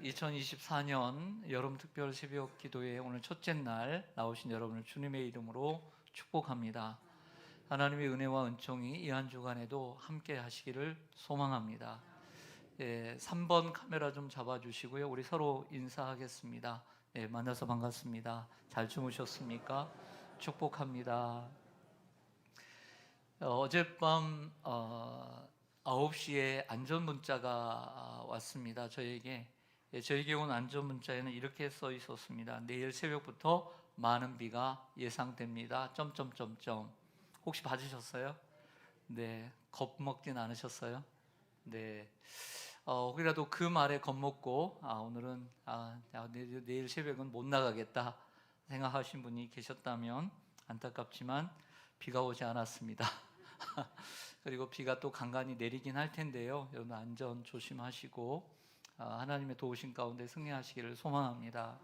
2024년 여름 특별 새벽 기도회 오늘 첫째 날 나오신 여러분을 주님의 이름으로 축복합니다. 하나님의 은혜와 은총이 이 한 주간에도 함께 하시기를 소망합니다. 3번 카메라 좀 잡아주시고요. 우리 서로 인사하겠습니다. 만나서 반갑습니다. 잘 주무셨습니까? 축복합니다. 어젯밤 9시에 안전 문자가 왔습니다. 저에게 온 안전 문자에는 이렇게 써 있었습니다. 내일 새벽부터 많은 비가 예상됩니다. 혹시 받으셨어요? 네, 겁먹진 않으셨어요? 네. 혹이라도 그 말에 겁먹고 오늘은 내일 새벽은 못 나가겠다 생각하신 분이 계셨다면 안타깝지만 비가 오지 않았습니다. 그리고 비가 또 간간히 내리긴 할 텐데요. 여러분 안전 조심하시고 하나님의 도우심 가운데 승리하시기를 소망합니다.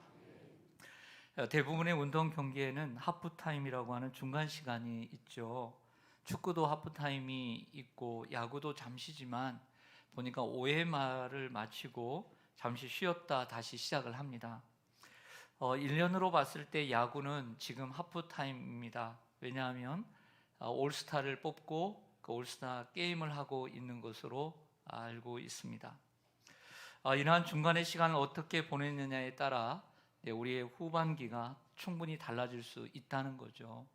대부분의 운동 경기에는 하프타임이라고 하는 중간 시간이 있죠. 축구도 하프타임이 있고 야구도 잠시지만 보니까 5회 말을 마치고 잠시 쉬었다 다시 시작을 합니다. 1년으로 봤을 때 야구는 지금 하프타임입니다. 왜냐하면 올스타를 뽑고 그 올스타 게임을 하고 있는 것으로 알고 있습니다. 이러한 중간의 시간을 어떻게 보냈느냐에 따라 우리의 후반기가 충분히 달라질 수 있다는 거죠.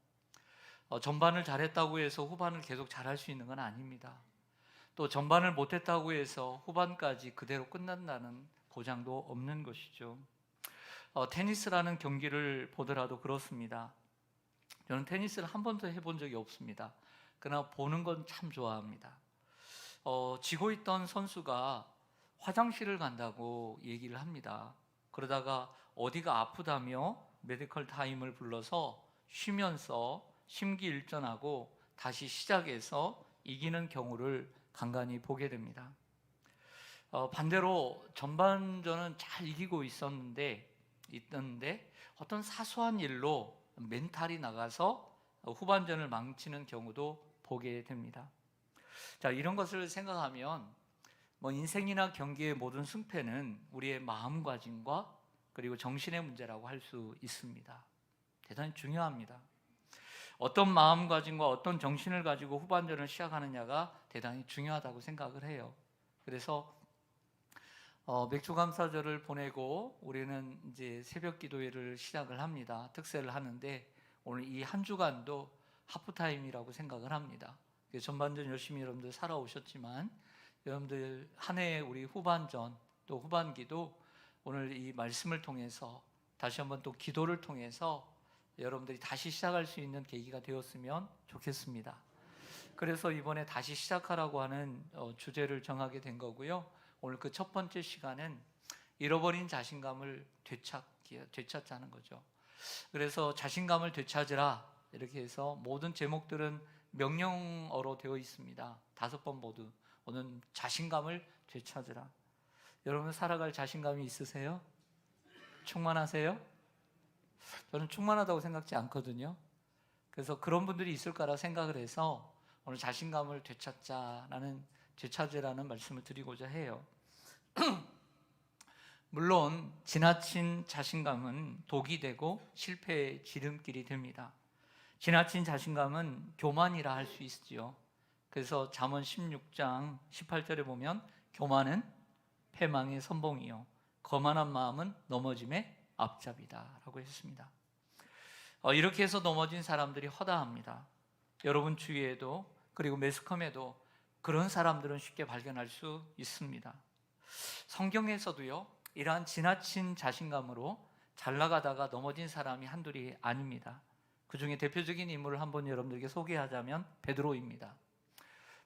전반을 잘했다고 해서 후반을 계속 잘할 수 있는 건 아닙니다. 또 전반을 못했다고 해서 후반까지 그대로 끝난다는 보장도 없는 것이죠. 테니스라는 경기를 보더라도 그렇습니다. 저는 테니스를 한 번도 해본 적이 없습니다. 그러나 보는 건 참 좋아합니다. 지고 있던 선수가 화장실을 간다고 얘기를 합니다. 그러다가 어디가 아프다며 메디컬 타임을 불러서 쉬면서 심기일전하고 다시 시작해서 이기는 경우를 간간히 보게 됩니다. 반대로 전반전은 잘 이기고 있었는데 어떤 사소한 일로 멘탈이 나가서 후반전을 망치는 경우도 보게 됩니다. 자, 이런 것을 생각하면 인생이나 경기의 모든 승패는 우리의 마음가짐과 그리고 정신의 문제라고 할 수 있습니다. 대단히 중요합니다. 어떤 마음가짐과 어떤 정신을 가지고 후반전을 시작하느냐가 대단히 중요하다고 생각을 해요. 그래서 맥주감사절을 보내고 우리는 이제 새벽 기도회를 시작을 합니다. 특세를 하는데 오늘 이 한 주간도 하프타임이라고 생각을 합니다. 전반전 열심히 여러분들 살아오셨지만 여러분들 한 해의 우리 후반전 또 후반기도 오늘 이 말씀을 통해서 다시 한번 또 기도를 통해서 여러분들이 다시 시작할 수 있는 계기가 되었으면 좋겠습니다. 그래서 이번에 다시 시작하라고 하는 주제를 정하게 된 거고요. 오늘 그 첫 번째 시간은 잃어버린 자신감을 되찾자는 거죠. 그래서 자신감을 되찾으라 이렇게 해서 모든 제목들은 명령어로 되어 있습니다. 5번 모두 오늘 자신감을 되찾으라. 여러분 살아갈 자신감이 있으세요? 충만하세요? 저는 충만하다고 생각지 않거든요. 그래서 그런 분들이 있을 거라 생각을 해서 오늘 자신감을 되찾으라는 말씀을 드리고자 해요. 물론 지나친 자신감은 독이 되고 실패의 지름길이 됩니다. 지나친 자신감은 교만이라 할 수 있지요. 그래서 잠언 16장 18절에 보면 교만은 패망의 선봉이요 거만한 마음은 넘어짐의 앞잡이다 라고 했습니다. 이렇게 해서 넘어진 사람들이 허다합니다. 여러분 주위에도 그리고 매스컴에도 그런 사람들은 쉽게 발견할 수 있습니다. 성경에서도요 이러한 지나친 자신감으로 잘 나가다가 넘어진 사람이 한둘이 아닙니다. 그 중에 대표적인 인물을 한번 여러분들에게 소개하자면 베드로입니다.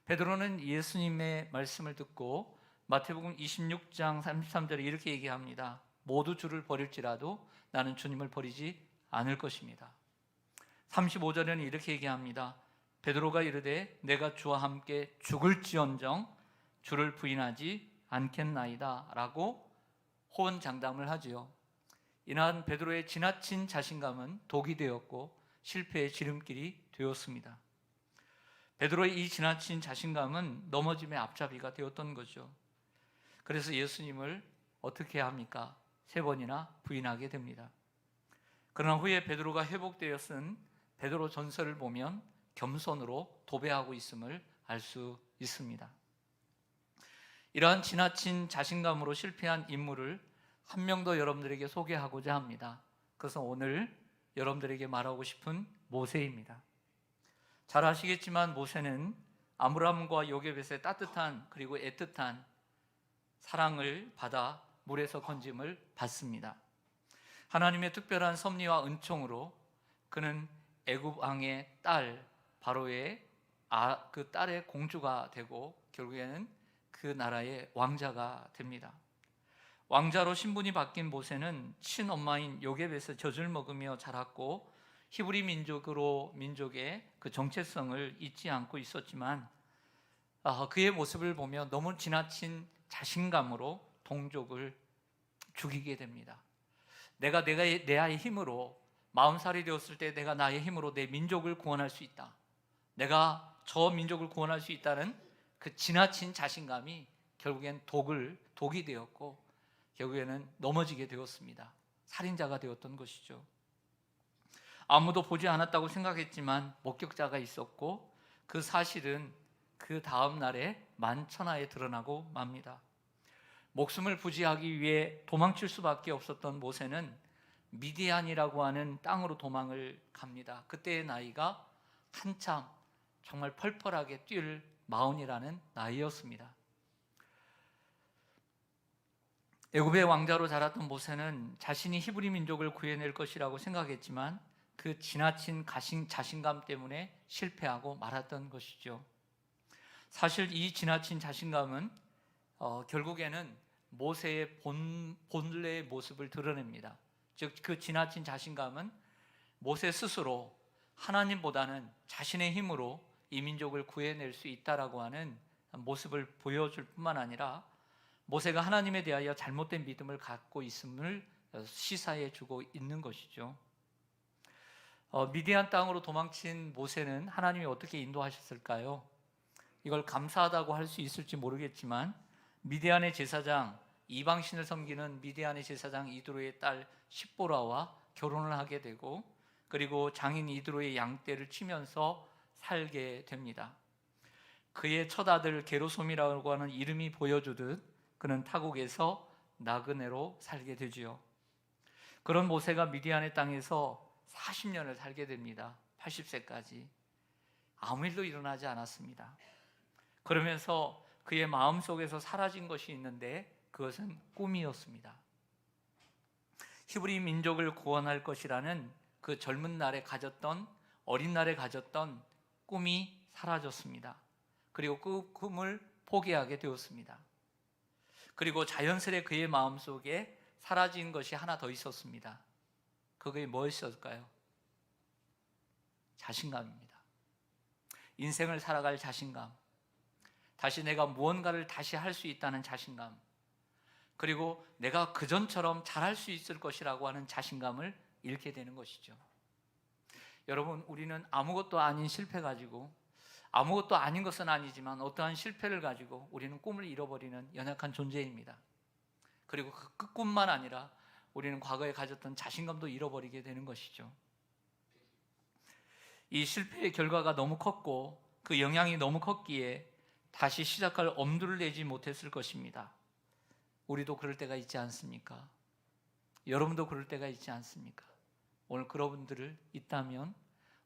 베드로는 예수님의 말씀을 듣고 마태복음 26장 33절에 이렇게 얘기합니다. 모두 주를 버릴지라도 나는 주님을 버리지 않을 것입니다. 35절에는 이렇게 얘기합니다. 베드로가 이르되 내가 주와 함께 죽을지언정 주를 부인하지 않겠나이다 라고 호언장담을 하지요. 이날 베드로의 지나친 자신감은 독이 되었고 실패의 지름길이 되었습니다. 베드로의 이 지나친 자신감은 넘어짐의 앞잡이가 되었던 거죠. 그래서 예수님을 어떻게 합니까? 3번이나 부인하게 됩니다. 그러나 후에 베드로가 회복되어 쓴 베드로 전서를 보면 겸손으로 도배하고 있음을 알 수 있습니다. 이러한 지나친 자신감으로 실패한 인물을 한 명 더 여러분들에게 소개하고자 합니다. 그래서 오늘 여러분들에게 말하고 싶은 모세입니다. 잘 아시겠지만 모세는 아므람과 요게벳의 따뜻한 그리고 애틋한 사랑을 받아 물에서 건짐을 받습니다. 하나님의 특별한 섭리와 은총으로 그는 애굽 왕의 딸 바로의 그 딸의 공주가 되고 결국에는 그 나라의 왕자가 됩니다. 왕자로 신분이 바뀐 모세는 친엄마인 요게벳의 젖을 먹으며 자랐고 히브리 민족의 그 정체성을 잊지 않고 있었지만 그의 모습을 보며 너무 지나친 자신감으로 동족을 죽이게 됩니다. 내가 내 힘으로 40살이 되었을 때 내가 나의 힘으로 내 민족을 구원할 수 있다. 내가 저 민족을 구원할 수 있다는 그 지나친 자신감이 결국엔 독이 되었고 결국에는 넘어지게 되었습니다. 살인자가 되었던 것이죠. 아무도 보지 않았다고 생각했지만 목격자가 있었고 그 사실은 그 다음 날에 만천하에 드러나고 맙니다. 목숨을 부지하기 위해 도망칠 수밖에 없었던 모세는 미디안이라고 하는 땅으로 도망을 갑니다. 그때의 나이가 한참 정말 펄펄하게 뛸 마흔이라는 나이였습니다. 애굽의 왕자로 자랐던 모세는 자신이 히브리 민족을 구해낼 것이라고 생각했지만 그 지나친 자신감 때문에 실패하고 말았던 것이죠. 사실 이 지나친 자신감은 결국에는 모세의 본래의 모습을 드러냅니다. 즉 그 지나친 자신감은 모세 스스로 하나님보다는 자신의 힘으로 이 민족을 구해낼 수 있다라고 하는 모습을 보여줄 뿐만 아니라 모세가 하나님에 대하여 잘못된 믿음을 갖고 있음을 시사해 주고 있는 것이죠. 미디안 땅으로 도망친 모세는 하나님이 어떻게 인도하셨을까요? 이걸 감사하다고 할 수 있을지 모르겠지만 미디안의 제사장, 이방신을 섬기는 미디안의 제사장 이드로의 딸 십보라와 결혼을 하게 되고 그리고 장인 이드로의 양떼를 치면서 살게 됩니다. 그의 첫 아들 게르솜이라고 하는 이름이 보여주듯 그는 타국에서 나그네로 살게 되지요. 그런 모세가 미디안의 땅에서 40년을 살게 됩니다. 80세까지 아무 일도 일어나지 않았습니다. 그러면서 그의 마음속에서 사라진 것이 있는데 그것은 꿈이었습니다. 히브리 민족을 구원할 것이라는 그 젊은 날에 가졌던, 어린 날에 가졌던 꿈이 사라졌습니다. 그리고 그 꿈을 포기하게 되었습니다. 그리고 자연스레 그의 마음속에 사라진 것이 하나 더 있었습니다. 그게 무엇이었을까요? 자신감입니다. 인생을 살아갈 자신감, 다시 내가 무언가를 다시 할 수 있다는 자신감, 그리고 내가 그전처럼 잘할 수 있을 것이라고 하는 자신감을 잃게 되는 것이죠. 여러분, 우리는 아무것도 아닌 실패 가지고, 아무것도 아닌 것은 아니지만 어떠한 실패를 가지고 우리는 꿈을 잃어버리는 연약한 존재입니다. 그리고 그 꿈만 아니라 우리는 과거에 가졌던 자신감도 잃어버리게 되는 것이죠. 이 실패의 결과가 너무 컸고 그 영향이 너무 컸기에 다시 시작할 엄두를 내지 못했을 것입니다. 우리도 그럴 때가 있지 않습니까? 여러분도 그럴 때가 있지 않습니까? 오늘 그런 분들을 있다면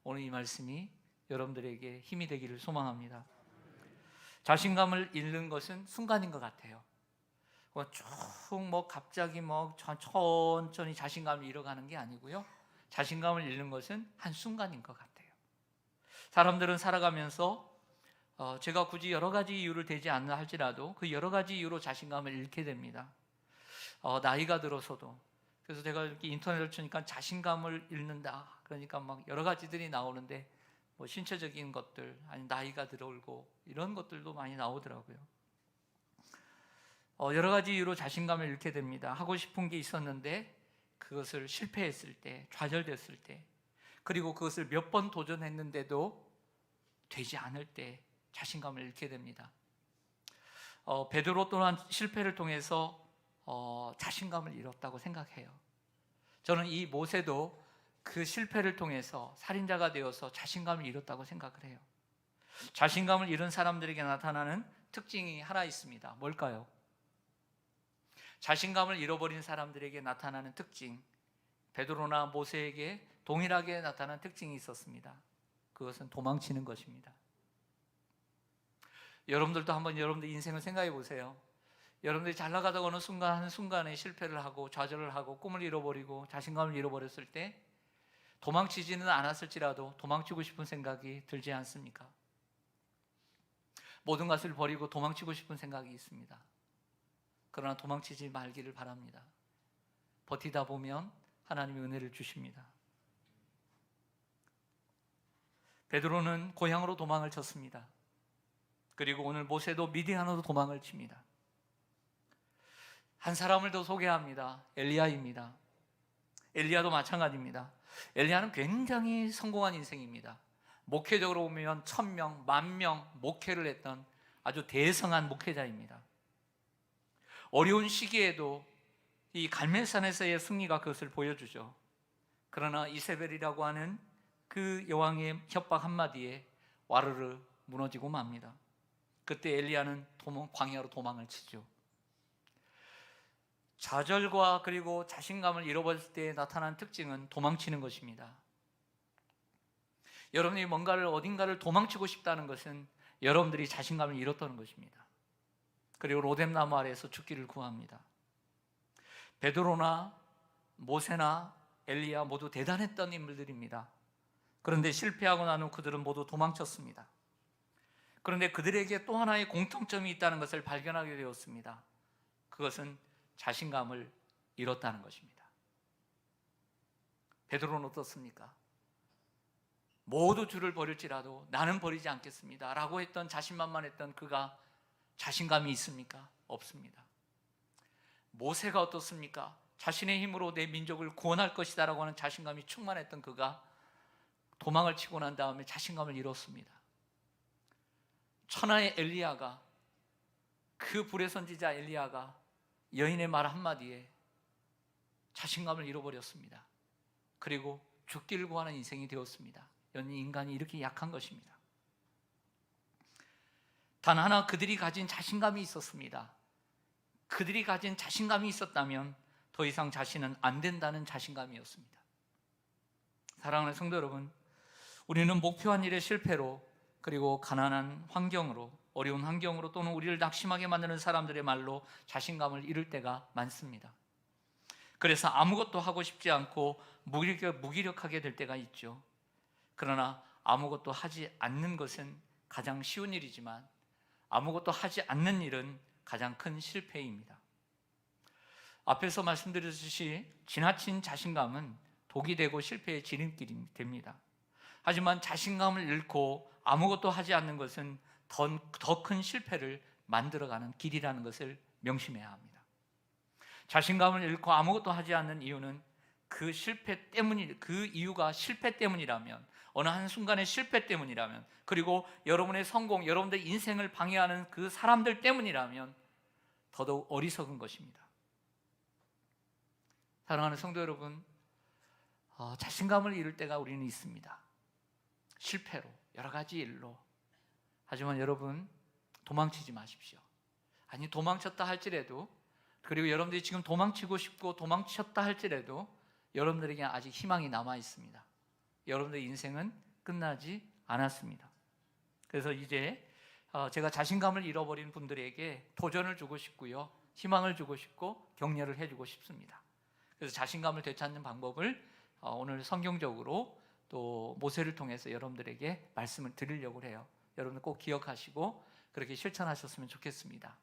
오늘 이 말씀이 여러분들에게 힘이 되기를 소망합니다. 자신감을 잃는 것은 순간인 것 같아요. 쭉 갑자기 천천히 자신감을 잃어가는 게 아니고요. 자신감을 잃는 것은 한순간인 것 같아요. 사람들은 살아가면서 제가 굳이 여러 가지 이유를 대지 않나 할지라도 그 여러 가지 이유로 자신감을 잃게 됩니다. 나이가 들어서도. 그래서 제가 이렇게 인터넷을 치니까 자신감을 잃는다. 그러니까 여러 가지들이 나오는데 신체적인 것들, 아니 나이가 들어오고 이런 것들도 많이 나오더라고요. 여러 가지 이유로 자신감을 잃게 됩니다. 하고 싶은 게 있었는데 그것을 실패했을 때, 좌절됐을 때, 그리고 그것을 몇 번 도전했는데도 되지 않을 때 자신감을 잃게 됩니다. 베드로 또한 실패를 통해서 자신감을 잃었다고 생각해요. 저는 이 모세도 그 실패를 통해서 살인자가 되어서 자신감을 잃었다고 생각을 해요. 자신감을 잃은 사람들에게 나타나는 특징이 하나 있습니다. 뭘까요? 자신감을 잃어버린 사람들에게 나타나는 특징, 베드로나 모세에게 동일하게 나타나는 특징이 있었습니다. 그것은 도망치는 것입니다. 여러분들도 한번 여러분들 인생을 생각해 보세요. 여러분들이 잘 나가다가 어느 순간 한순간에 실패를 하고 좌절을 하고 꿈을 잃어버리고 자신감을 잃어버렸을 때 도망치지는 않았을지라도 도망치고 싶은 생각이 들지 않습니까? 모든 것을 버리고 도망치고 싶은 생각이 있습니다. 그러나 도망치지 말기를 바랍니다. 버티다 보면 하나님이 은혜를 주십니다. 베드로는 고향으로 도망을 쳤습니다. 그리고 오늘 모세도 미디안으로 도망을 칩니다. 한 사람을 더 소개합니다. 엘리야입니다. 엘리야도 마찬가지입니다. 엘리야는 굉장히 성공한 인생입니다. 목회적으로 보면 1000명, 10,000명 목회를 했던 아주 대성한 목회자입니다. 어려운 시기에도 이 갈멜산에서의 승리가 그것을 보여주죠. 그러나 이세벨이라고 하는 그 여왕의 협박 한마디에 와르르 무너지고 맙니다. 그때 엘리야는 광야로 도망을 치죠. 좌절과 그리고 자신감을 잃어버릴 때 나타나는 특징은 도망치는 것입니다. 여러분이 뭔가를 어딘가를 도망치고 싶다는 것은 여러분들이 자신감을 잃었다는 것입니다. 그리고 로뎀나무 아래에서 죽기를 구합니다. 베드로나 모세나 엘리야 모두 대단했던 인물들입니다. 그런데 실패하고 난 후 그들은 모두 도망쳤습니다. 그런데 그들에게 또 하나의 공통점이 있다는 것을 발견하게 되었습니다. 그것은 자신감을 잃었다는 것입니다. 베드로는 어떻습니까? 모두 주를 버릴지라도 나는 버리지 않겠습니다 라고 했던 자신만만했던 그가 자신감이 있습니까? 없습니다. 모세가 어떻습니까? 자신의 힘으로 내 민족을 구원할 것이다 라고 하는 자신감이 충만했던 그가 도망을 치고 난 다음에 자신감을 잃었습니다. 천하의 엘리야가, 그 불의 선지자 엘리야가 여인의 말 한마디에 자신감을 잃어버렸습니다. 그리고 죽기를 구하는 인생이 되었습니다. 인간이 이렇게 약한 것입니다. 단 하나 그들이 가진 자신감이 있었습니다. 그들이 가진 자신감이 있었다면 더 이상 자신은 안 된다는 자신감이었습니다. 사랑하는 성도 여러분, 우리는 목표한 일의 실패로, 그리고 가난한 환경으로, 어려운 환경으로, 또는 우리를 낙심하게 만드는 사람들의 말로 자신감을 잃을 때가 많습니다. 그래서 아무것도 하고 싶지 않고 무기력하게 될 때가 있죠. 그러나 아무것도 하지 않는 것은 가장 쉬운 일이지만 아무것도 하지 않는 일은 가장 큰 실패입니다. 앞에서 말씀드렸듯이 지나친 자신감은 독이 되고 실패의 지름길이 됩니다. 하지만 자신감을 잃고 아무것도 하지 않는 것은 더 큰 실패를 만들어가는 길이라는 것을 명심해야 합니다. 자신감을 잃고 아무것도 하지 않는 이유는 그 이유가 실패 때문이라면, 어느 한순간의 실패 때문이라면, 그리고 여러분의 성공, 여러분들 인생을 방해하는 그 사람들 때문이라면 더더욱 어리석은 것입니다. 사랑하는 성도 여러분, 자신감을 잃을 때가 우리는 있습니다. 실패로, 여러 가지 일로. 하지만 여러분, 도망치지 마십시오. 아니, 도망쳤다 할지라도, 그리고 여러분들이 지금 도망치고 싶고 도망쳤다 할지라도 여러분들에게 아직 희망이 남아 있습니다. 여러분들의 인생은 끝나지 않았습니다. 그래서 이제 제가 자신감을 잃어버린 분들에게 도전을 주고 싶고요, 희망을 주고 싶고 격려를 해주고 싶습니다. 그래서 자신감을 되찾는 방법을 오늘 성경적으로 또 모세를 통해서 여러분들에게 말씀을 드리려고 해요. 여러분들 꼭 기억하시고 그렇게 실천하셨으면 좋겠습니다.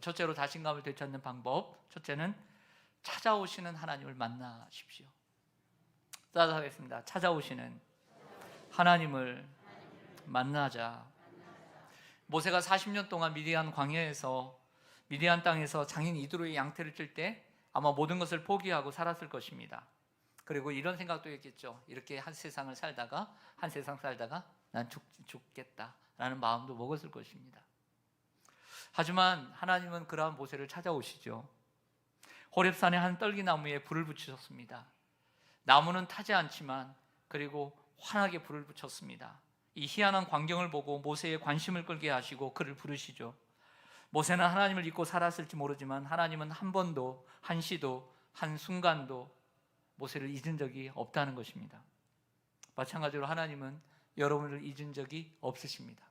첫째로 자신감을 되찾는 방법, 첫째는 찾아오시는 하나님을 만나십시오. 따라하겠습니다. 찾아오시는 하나님을 만나자. 모세가 40년 동안 미디안 광야에서, 미디안 땅에서 장인 이드로의 양태를 칠 때 아마 모든 것을 포기하고 살았을 것입니다. 그리고 이런 생각도 했겠죠. 이렇게 한 세상 살다가 난 죽겠다라는 마음도 먹었을 것입니다. 하지만 하나님은 그러한 모세를 찾아오시죠. 호렙산의 한 떨기나무에 불을 붙이셨습니다. 나무는 타지 않지만 그리고 환하게 불을 붙였습니다. 이 희한한 광경을 보고 모세의 관심을 끌게 하시고 그를 부르시죠. 모세는 하나님을 잊고 살았을지 모르지만 하나님은 한 번도, 한시도, 한순간도 모세를 잊은 적이 없다는 것입니다. 마찬가지로 하나님은 여러분을 잊은 적이 없으십니다.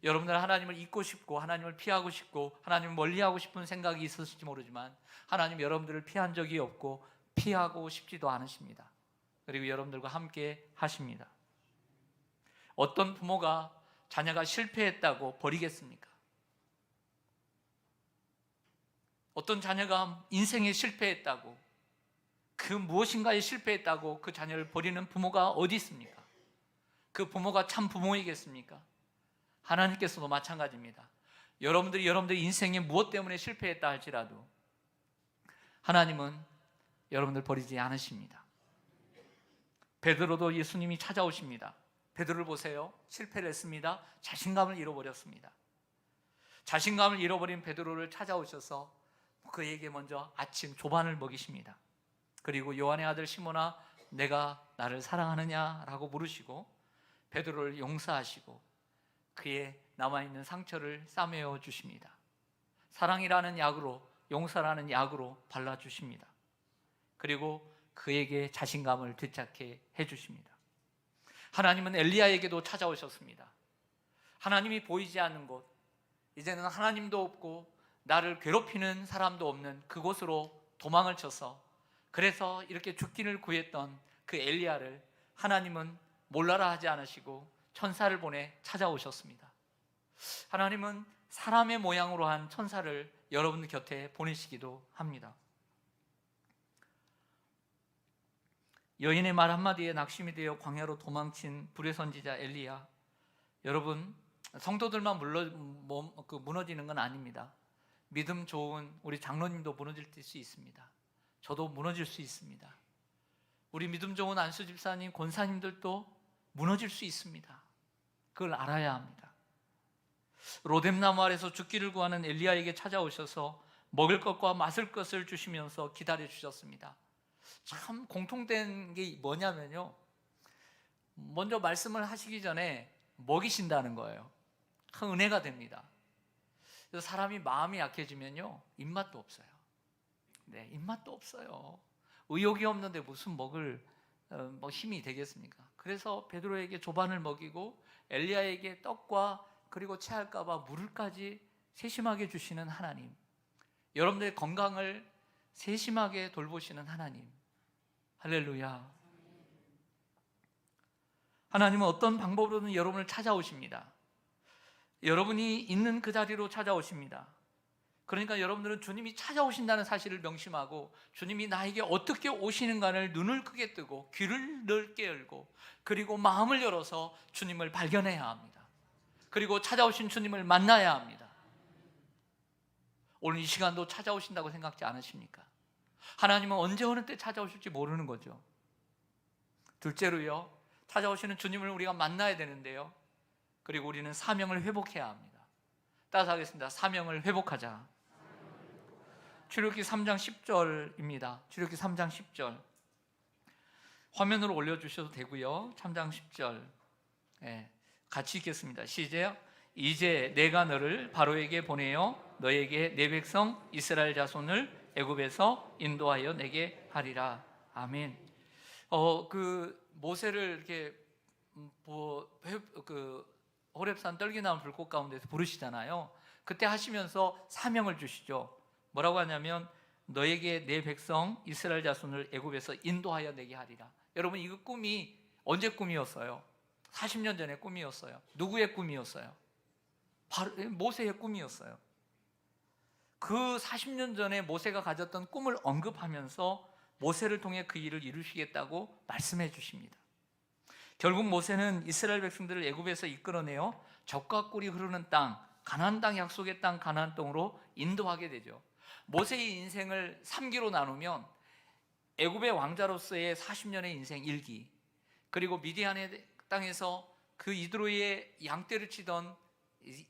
여러분들은 하나님을 잊고 싶고 하나님을 피하고 싶고 하나님을 멀리하고 싶은 생각이 있었을지 모르지만 하나님 여러분들을 피한 적이 없고 피하고 싶지도 않으십니다. 그리고 여러분들과 함께 하십니다. 어떤 부모가 자녀가 실패했다고 버리겠습니까? 어떤 자녀가 인생에 실패했다고, 그 무엇인가에 실패했다고 그 자녀를 버리는 부모가 어디 있습니까? 그 부모가 참 부모이겠습니까? 하나님께서도 마찬가지입니다. 여러분들이 인생에 무엇 때문에 실패했다 할지라도 하나님은 여러분들 버리지 않으십니다. 베드로도 예수님이 찾아오십니다. 베드로를 보세요. 실패를 했습니다. 자신감을 잃어버렸습니다. 자신감을 잃어버린 베드로를 찾아오셔서 그에게 먼저 아침 조반을 먹이십니다. 그리고 요한의 아들 시몬아, 내가 나를 사랑하느냐라고 물으시고 베드로를 용서하시고 그의 남아있는 상처를 싸매어 주십니다. 사랑이라는 약으로, 용서라는 약으로 발라주십니다. 그리고 그에게 자신감을 되찾게 해주십니다. 하나님은 엘리야에게도 찾아오셨습니다. 하나님이 보이지 않는 곳, 이제는 하나님도 없고 나를 괴롭히는 사람도 없는 그곳으로 도망을 쳐서 그래서 이렇게 죽기를 구했던 그 엘리야를 하나님은 몰라라 하지 않으시고 천사를 보내 찾아오셨습니다. 하나님은 사람의 모양으로 한 천사를 여러분 곁에 보내시기도 합니다. 여인의 말 한마디에 낙심이 되어 광야로 도망친 불의 선지자 엘리야, 여러분 성도들만 무너지는 건 아닙니다. 믿음 좋은 우리 장로님도 무너질 수 있습니다. 저도 무너질 수 있습니다. 우리 믿음 좋은 안수 집사님, 권사님들도 무너질 수 있습니다. 그걸 알아야 합니다. 로뎀나무 아래서 죽기를 구하는 엘리야에게 찾아오셔서 먹을 것과 마실 것을 주시면서 기다려 주셨습니다. 참 공통된 게 뭐냐면요, 먼저 말씀을 하시기 전에 먹이신다는 거예요. 큰 은혜가 됩니다. 그래서 사람이 마음이 약해지면요 입맛도 없어요. 네, 입맛도 없어요. 의욕이 없는데 무슨 먹을 힘이 되겠습니까? 그래서 베드로에게 조반을 먹이고 엘리야에게 떡과 그리고 체할까봐 물을까지 세심하게 주시는 하나님, 여러분들의 건강을 세심하게 돌보시는 하나님, 할렐루야. 하나님은 어떤 방법으로든 여러분을 찾아오십니다. 여러분이 있는 그 자리로 찾아오십니다. 그러니까 여러분들은 주님이 찾아오신다는 사실을 명심하고 주님이 나에게 어떻게 오시는가를 눈을 크게 뜨고 귀를 넓게 열고 그리고 마음을 열어서 주님을 발견해야 합니다. 그리고 찾아오신 주님을 만나야 합니다. 오늘 이 시간도 찾아오신다고 생각지 않으십니까? 하나님은 언제 어느 때 찾아오실지 모르는 거죠. 둘째로요, 찾아오시는 주님을 우리가 만나야 되는데요, 그리고 우리는 사명을 회복해야 합니다. 따라서 하겠습니다. 사명을 회복하자. 출애굽기 3장 10절입니다. 출애굽기 3장 10절 화면으로 올려주셔도 되고요. 3장 10절 같이 읽겠습니다. 시작. 이제 내가 너를 바로에게 보내어 너에게 내 백성 이스라엘 자손을 애굽에서 인도하여 내게 하리라. 아멘. 모세를 이렇게 호렙산 떨기나무 불꽃 가운데서 부르시잖아요. 그때 하시면서 사명을 주시죠. 뭐라고 하냐면 너에게 내 백성 이스라엘 자손을 애굽에서 인도하여 내게 하리라. 여러분, 이거 꿈이 언제 꿈이었어요? 40년 전의 꿈이었어요. 누구의 꿈이었어요? 바로 모세의 꿈이었어요. 그 40년 전에 모세가 가졌던 꿈을 언급하면서 모세를 통해 그 일을 이루시겠다고 말씀해 주십니다. 결국 모세는 이스라엘 백성들을 애굽에서 이끌어내어 젖과 꿀이 흐르는 땅, 가나안 땅, 약속의 땅 가나안 땅으로 인도하게 되죠. 모세의 인생을 3기로 나누면 애굽의 왕자로서의 40년의 인생 1기, 그리고 미디안의 땅에서 그 이드로의 양떼를 치던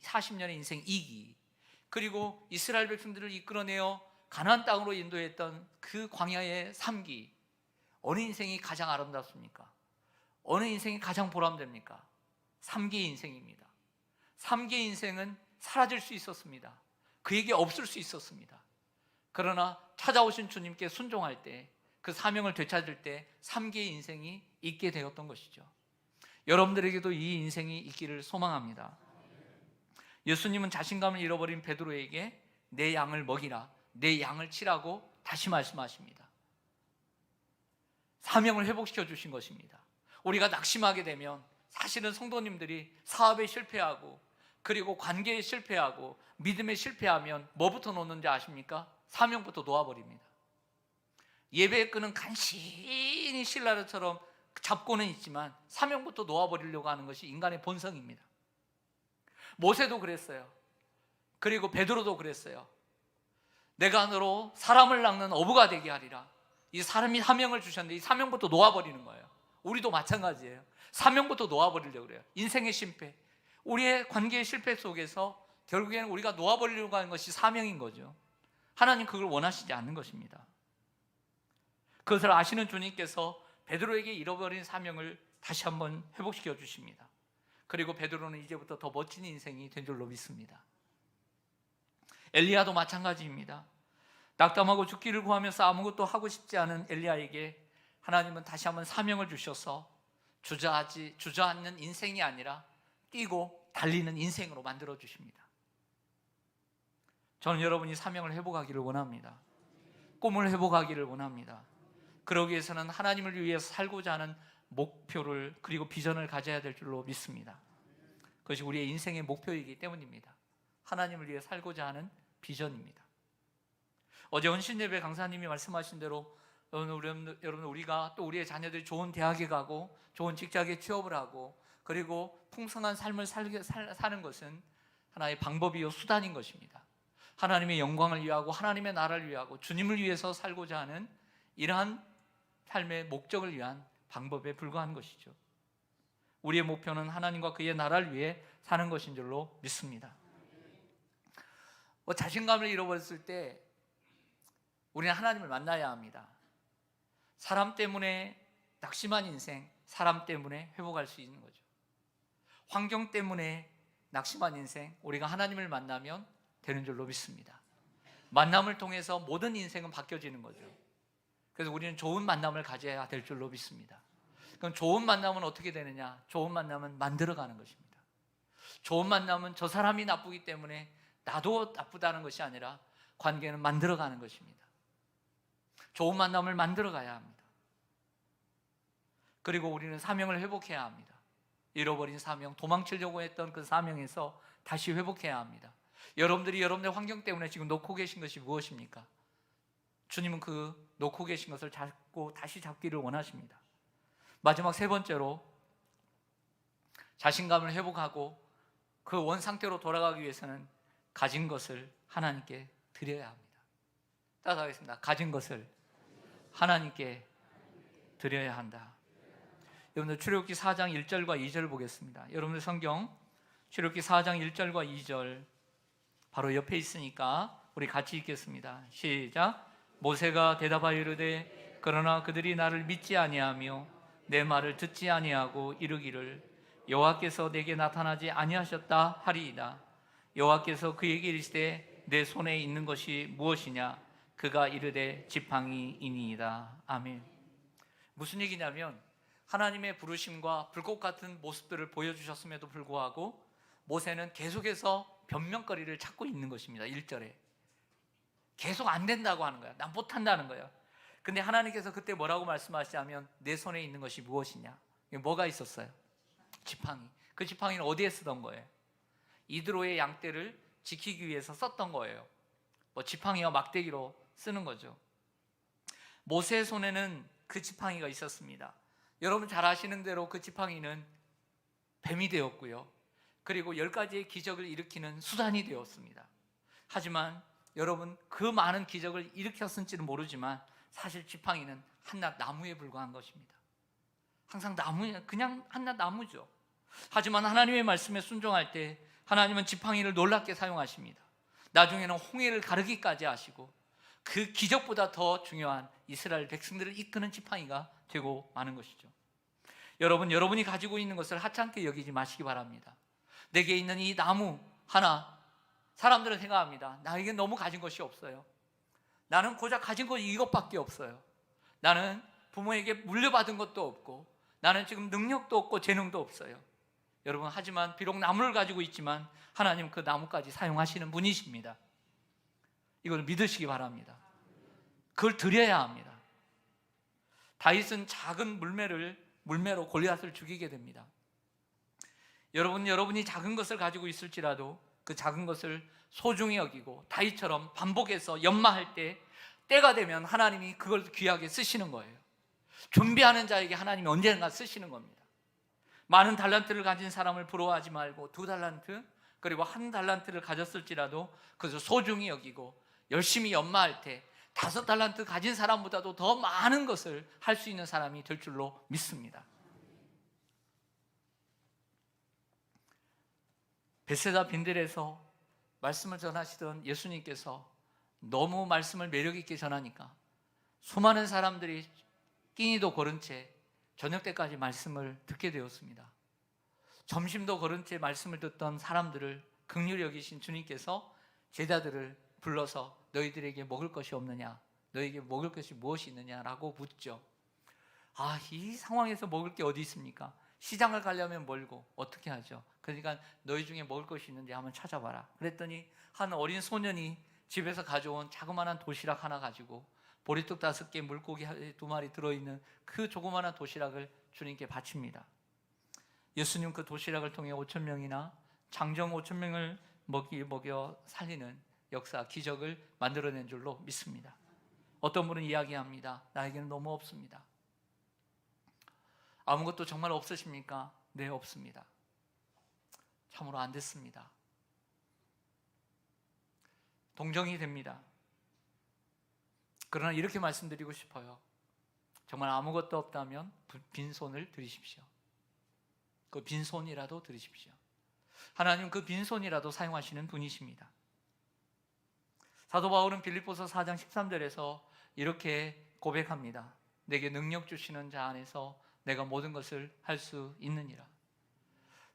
40년의 인생 2기, 그리고 이스라엘 백성들을 이끌어내어 가나안 땅으로 인도했던 그 광야의 3기, 어느 인생이 가장 아름답습니까? 어느 인생이 가장 보람됩니까? 3기의 인생입니다. 3기의 인생은 사라질 수 있었습니다. 그에게 없을 수 있었습니다. 그러나 찾아오신 주님께 순종할 때, 그 사명을 되찾을 때 3기의 인생이 있게 되었던 것이죠. 여러분들에게도 이 인생이 있기를 소망합니다. 예수님은 자신감을 잃어버린 베드로에게 내 양을 먹이라, 내 양을 치라고 다시 말씀하십니다. 사명을 회복시켜 주신 것입니다. 우리가 낙심하게 되면 사실은 성도님들이 사업에 실패하고, 그리고 관계에 실패하고, 믿음에 실패하면 뭐부터 놓는지 아십니까? 사명부터 놓아버립니다. 예배의 끈은 간신히 신라처럼 잡고는 있지만 사명부터 놓아버리려고 하는 것이 인간의 본성입니다. 모세도 그랬어요. 그리고 베드로도 그랬어요. 내가 너로 사람을 낚는 어부가 되게 하리라. 이 사람이 사명을 주셨는데 이 사명부터 놓아버리는 거예요. 우리도 마찬가지예요. 사명부터 놓아버리려고 그래요. 인생의 실패, 우리의 관계의 실패 속에서 결국에는 우리가 놓아버리려고 하는 것이 사명인 거죠. 하나님 그걸 원하시지 않는 것입니다. 그것을 아시는 주님께서 베드로에게 잃어버린 사명을 다시 한번 회복시켜 주십니다. 그리고 베드로는 이제부터 더 멋진 인생이 된 줄로 믿습니다. 엘리야도 마찬가지입니다. 낙담하고 죽기를 구하면서 아무것도 하고 싶지 않은 엘리야에게 하나님은 다시 한번 사명을 주셔서 주저앉는 인생이 아니라 뛰고 달리는 인생으로 만들어 주십니다. 저는 여러분이 사명을 회복하기를 원합니다. 꿈을 회복하기를 원합니다. 그러기 위해서는 하나님을 위해서 살고자 하는 목표를, 그리고 비전을 가져야 될 줄로 믿습니다. 그것이 우리의 인생의 목표이기 때문입니다. 하나님을 위해 살고자 하는 비전입니다. 어제 헌신예배 강사님이 말씀하신 대로 여러분, 우리가 또 우리의 자녀들이 좋은 대학에 가고 좋은 직장에 취업을 하고 그리고 풍성한 삶을 사는 것은 하나의 방법이요 수단인 것입니다. 하나님의 영광을 위하고 하나님의 나라를 위하고 주님을 위해서 살고자 하는 이러한 삶의 목적을 위한 방법에 불과한 것이죠. 우리의 목표는 하나님과 그의 나라를 위해 사는 것인 줄로 믿습니다. 자신감을 잃어버렸을 때 우리는 하나님을 만나야 합니다. 사람 때문에 낙심한 인생, 사람 때문에 회복할 수 있는 거죠. 환경 때문에 낙심한 인생, 우리가 하나님을 만나면 되는 줄로 믿습니다. 만남을 통해서 모든 인생은 바뀌어지는 거죠. 그래서 우리는 좋은 만남을 가져야 될 줄로 믿습니다. 그럼 좋은 만남은 어떻게 되느냐? 좋은 만남은 만들어가는 것입니다. 좋은 만남은 저 사람이 나쁘기 때문에 나도 나쁘다는 것이 아니라 관계는 만들어가는 것입니다. 좋은 만남을 만들어가야 합니다. 그리고 우리는 사명을 회복해야 합니다. 잃어버린 사명, 도망치려고 했던 그 사명에서 다시 회복해야 합니다. 여러분들이 여러분의 환경 때문에 지금 놓고 계신 것이 무엇입니까? 주님은 그 놓고 계신 것을 잡고 다시 잡기를 원하십니다. 마지막 세 번째로, 자신감을 회복하고 그 원상태로 돌아가기 위해서는 가진 것을 하나님께 드려야 합니다. 따라하겠습니다. 가진 것을 하나님께 드려야 한다. 여러분들 출애굽기 4장 1절과 2절 보겠습니다. 여러분들 성경 출애굽기 4장 1절과 2절 바로 옆에 있으니까 우리 같이 읽겠습니다. 시작. 모세가 대답하여 이르되 그러나 그들이 나를 믿지 아니하며 내 말을 듣지 아니하고 이르기를 여호와께서 내게 나타나지 아니하셨다 하리이다. 여호와께서 그에게 이르시되 내 손에 있는 것이 무엇이냐? 그가 이르되 지팡이이니이다. 아멘. 무슨 얘기냐면 하나님의 부르심과 불꽃 같은 모습들을 보여주셨음에도 불구하고 모세는 계속해서 변명거리를 찾고 있는 것입니다. 1절에 계속 안 된다고 하는 거야. 난 못한다는 거예요. 근데 하나님께서 그때 뭐라고 말씀하시냐면 내 손에 있는 것이 무엇이냐? 뭐가 있었어요? 지팡이. 그 지팡이는 어디에 쓰던 거예요? 이드로의 양떼를 지키기 위해서 썼던 거예요. 지팡이와 막대기로 쓰는 거죠. 모세의 손에는 그 지팡이가 있었습니다. 여러분 잘 아시는 대로 그 지팡이는 뱀이 되었고요. 그리고 10가지의 기적을 일으키는 수단이 되었습니다. 하지만 여러분 그 많은 기적을 일으켰을지는 모르지만 사실 지팡이는 한낱 나무에 불과한 것입니다. 항상 그냥 한낱 나무죠. 하지만 하나님의 말씀에 순종할 때 하나님은 지팡이를 놀랍게 사용하십니다. 나중에는 홍해를 가르기까지 하시고 그 기적보다 더 중요한 이스라엘 백성들을 이끄는 지팡이가 되고 마는 것이죠. 여러분이 가지고 있는 것을 하찮게 여기지 마시기 바랍니다. 내게 있는 이 나무 하나, 사람들은 생각합니다. 나에게 너무 가진 것이 없어요. 나는 고작 가진 것이 이것밖에 없어요. 나는 부모에게 물려받은 것도 없고, 나는 지금 능력도 없고 재능도 없어요. 여러분, 하지만 비록 나무를 가지고 있지만 하나님 그 나무까지 사용하시는 분이십니다. 이걸 믿으시기 바랍니다. 그걸 드려야 합니다. 다윗은 작은 물매로 골리앗을 죽이게 됩니다. 여러분이 작은 것을 가지고 있을지라도 그 작은 것을 소중히 여기고 다윗처럼 반복해서 연마할 때가 되면 하나님이 그걸 귀하게 쓰시는 거예요. 준비하는 자에게 하나님이 언젠가 쓰시는 겁니다. 많은 달란트를 가진 사람을 부러워하지 말고 2달란트 그리고 1달란트를 가졌을지라도 그것을 소중히 여기고 열심히 연마할 때 5달란트 가진 사람보다도 더 많은 것을 할 수 있는 사람이 될 줄로 믿습니다. 베세다 빈들에서 말씀을 전하시던 예수님께서 너무 말씀을 매력 있게 전하니까 수많은 사람들이 끼니도 거른 채 저녁 때까지 말씀을 듣게 되었습니다. 점심도 거른 채 말씀을 듣던 사람들을 긍휼히 여기신 주님께서 제자들을 불러서 너희들에게 먹을 것이 없느냐? 너희에게 먹을 것이 무엇이 있느냐라고 묻죠. 이 상황에서 먹을 게 어디 있습니까? 시장을 가려면 멀고 어떻게 하죠? 그러니까 너희 중에 먹을 것이 있는지 한번 찾아봐라. 그랬더니 한 어린 소년이 집에서 가져온 자그마한 도시락 하나 가지고 보리떡 5개, 물고기 2마리 들어있는 그 조그마한 도시락을 주님께 바칩니다. 예수님 그 도시락을 통해 5,000명이나 장정 5,000명을 먹여 살리는 역사, 기적을 만들어낸 줄로 믿습니다. 어떤 분은 이야기합니다. 나에게는 너무 없습니다. 아무것도 정말 없으십니까? 네, 없습니다. 참으로 안 됐습니다. 동정이 됩니다. 그러나 이렇게 말씀드리고 싶어요. 정말 아무것도 없다면 빈손을 들이십시오. 그 빈손이라도 들이십시오. 하나님 그 빈손이라도 사용하시는 분이십니다. 사도 바울은 빌립보서 4장 13절에서 이렇게 고백합니다. 내게 능력 주시는 자 안에서 내가 모든 것을 할 수 있느니라.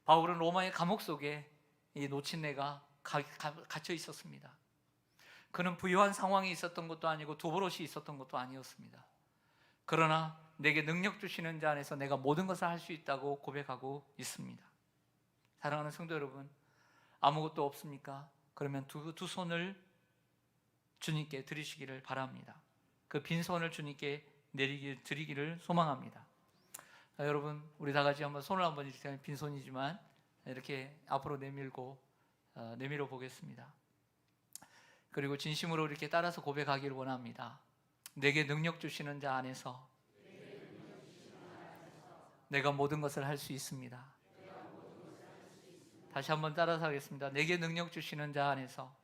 바울은 로마의 감옥 속에 이 노친네가 갇혀 있었습니다. 그는 부유한 상황이 있었던 것도 아니고 두버릇이 있었던 것도 아니었습니다. 그러나 내게 능력 주시는 자 안에서 내가 모든 것을 할 수 있다고 고백하고 있습니다. 사랑하는 성도 여러분, 아무것도 없습니까? 그러면 두 손을 주님께 드리시기를 바랍니다. 그 빈손을 주님께 드리기를 소망합니다. 여러분, 우리 다 같이 한번 손을 한번 이렇게 빈손이지만 이렇게 앞으로 내밀어 보겠습니다. 그리고 진심으로 이렇게 따라서 고백하기를 원합니다. 내게 능력 주시는 자 안에서 내가 모든 것을 할 수 있습니다. 다시 한번 따라서 하겠습니다. 내게 능력 주시는 자 안에서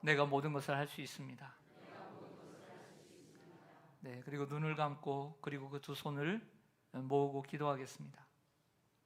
내가 모든 것을 할 수 있습니다. 네, 그리고 눈을 감고 그리고 그 두 손을 모으고 기도하겠습니다.